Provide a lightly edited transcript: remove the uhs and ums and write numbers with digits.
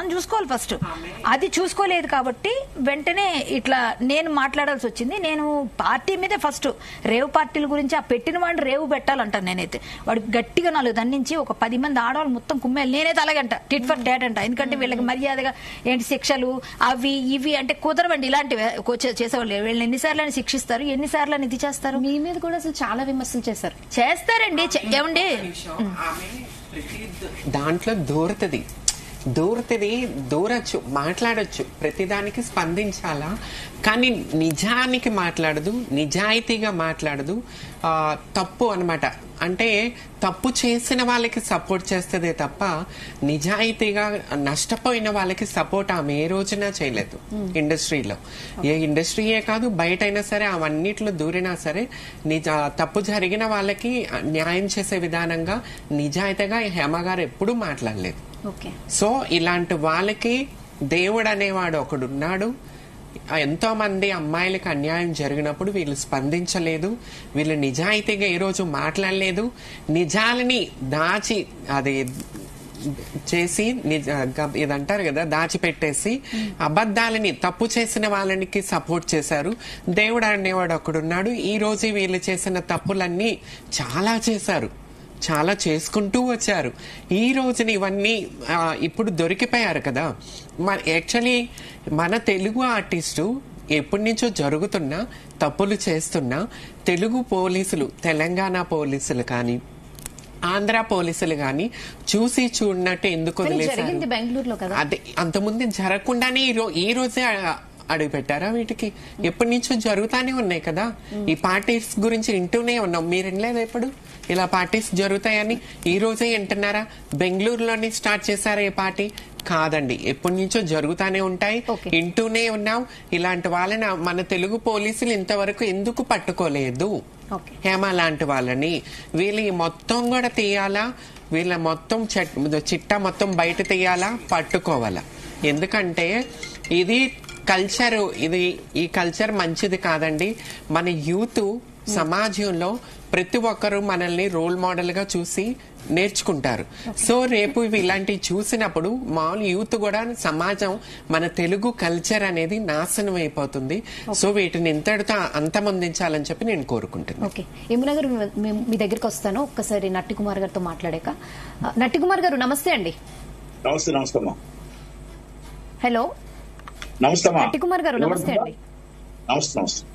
మనం చూసుకోవాలి ఫస్ట్. అది చూసుకోలేదు కాబట్టి వెంటనే ఇట్లా నేను మాట్లాడాల్సి వచ్చింది. నేను పార్టీ మీదే ఫస్ట్ రేవు పార్టీల గురించి ఆ పెట్టిన వాడిని రేవు పెట్టాలంటాను నేనైతే. వాడు గట్టిగా 4 దండించి ఒక 10 మంది ఆడవాళ్ళు మొత్తం కుమ్మేయాలి. నేనైతే అలాగంట, టిట్ ఫర్ టాట్ అంట. ఎందుకంటే వీళ్ళకి మర్యాదగా ఏంటి శిక్షలు అవి ఇవి అంటే కుదరవండి. ఇలాంటివి చేసేవాళ్ళు వీళ్ళని ఎన్నిసార్లు శిక్షిస్తారు, ఎన్నిసార్లు ఇది చేస్తారు. మీ మీద కూడా అసలు చాలా విమర్శలు చేస్తారండి. ఏమండి దాంట్లో దూరచ్చు, మాట్లాడచ్చు, ప్రతిదానికి స్పందించాలా, కానీ నిజానికి మాట్లాడదు, నిజాయితీగా మాట్లాడదు. తప్పు అన్నమాట. అంటే తప్పు చేసిన వాళ్ళకి సపోర్ట్ చేస్తుందే తప్ప నిజాయితీగా నష్టపోయిన వాళ్ళకి సపోర్ట్ ఆమె ఏ రోజున చేయలేదు. ఇండస్ట్రీలో ఏ ఇండస్ట్రీయే కాదు, బయట అయినా సరే అవన్నిట్లో దూరినా సరే తప్పు జరిగిన వాళ్ళకి న్యాయం చేసే విధానంగా నిజాయితీగా హేమ గారు ఎప్పుడూ మాట్లాడలేదు. సో ఇలాంటి వాళ్ళకి దేవుడు అనేవాడు ఒకడున్నాడు. ఎంతో మంది అమ్మాయిలకు అన్యాయం జరిగినప్పుడు వీళ్ళు స్పందించలేదు, వీళ్ళు నిజాయితీగా ఈ రోజు మాట్లాడలేదు. నిజాలని దాచి అది చేసి ఇదంటారు కదా, దాచిపెట్టేసి అబద్ధాలని తప్పు చేసిన వాళ్ళకి సపోర్ట్ చేశారు. దేవుడు అనేవాడు ఒకడున్నాడు. ఈ రోజు వీళ్ళు చేసిన తప్పులన్నీ చాలా చేశారు, చాలా చేసుకుంటూ వచ్చారు. ఈ రోజున ఇవన్నీ ఇప్పుడు దొరికిపోయారు కదా. యాక్చువల్లీ మన తెలుగు ఆర్టిస్టు ఎప్పటి నుంచో జరుగుతున్నా తప్పులు చేస్తున్నా తెలుగు పోలీసులు, తెలంగాణ పోలీసులు కానీ ఆంధ్ర పోలీసులు కానీ చూసి చూడనట్టు ఎందుకు వదిలేశారు? అదే అంతకుముందు జరగకుండానే ఈ రోజే అడుగు పెట్టారా వీటికి? ఎప్పటి నుంచో జరుగుతానే ఉన్నాయి కదా. ఈ పార్టీస్ గురించి వింటూనే ఉన్నాం. మీరు వినలేదు ఎప్పుడు ఇలా పార్టీస్ జరుగుతాయని? ఈ రోజే వింటున్నారా? బెంగళూరులోని స్టార్ట్ చేశారా ఈ పార్టీ? కాదండి, ఎప్పటి నుంచో జరుగుతానే ఉంటాయి, వింటూనే ఉన్నాం. ఇలాంటి వాళ్ళని మన తెలుగు పోలీసులు ఇంతవరకు ఎందుకు పట్టుకోలేదు? హేమ లాంటి వాళ్ళని వీళ్ళు మొత్తం కూడా తీయాలా, వీళ్ళ మొత్తం చిట్టా మొత్తం బయట తీయాలా, పట్టుకోవాలా. ఎందుకంటే ఇది కల్చర్, ఈ కల్చర్ మంచిది కాదండి. మన యూత్ సమాజంలో ప్రతి ఒక్కరు మనల్ని రోల్ మోడల్ గా చూసి నేర్చుకుంటారు. సో రేపు ఇలాంటివి చూసినప్పుడు మామూలు యూత్ కూడా సమాజం మన తెలుగు కల్చర్ అనేది నాశనం అయిపోతుంది. సో వీటిని ఇంతటితో అంతమొందించాలని చెప్పి నేను కోరుకుంటున్నాను. ఓకే, యమున గారు మీ దగ్గరికి వస్తాను ఒక్కసారి నట్టి కుమార్ గారితో మాట్లాడాక. నట్టి కుమార్ గారు నమస్తే అండి. నమస్తే. హలో నమస్తే. నట్టి కుమార్ గారు నమస్తే అండి. నమస్తే.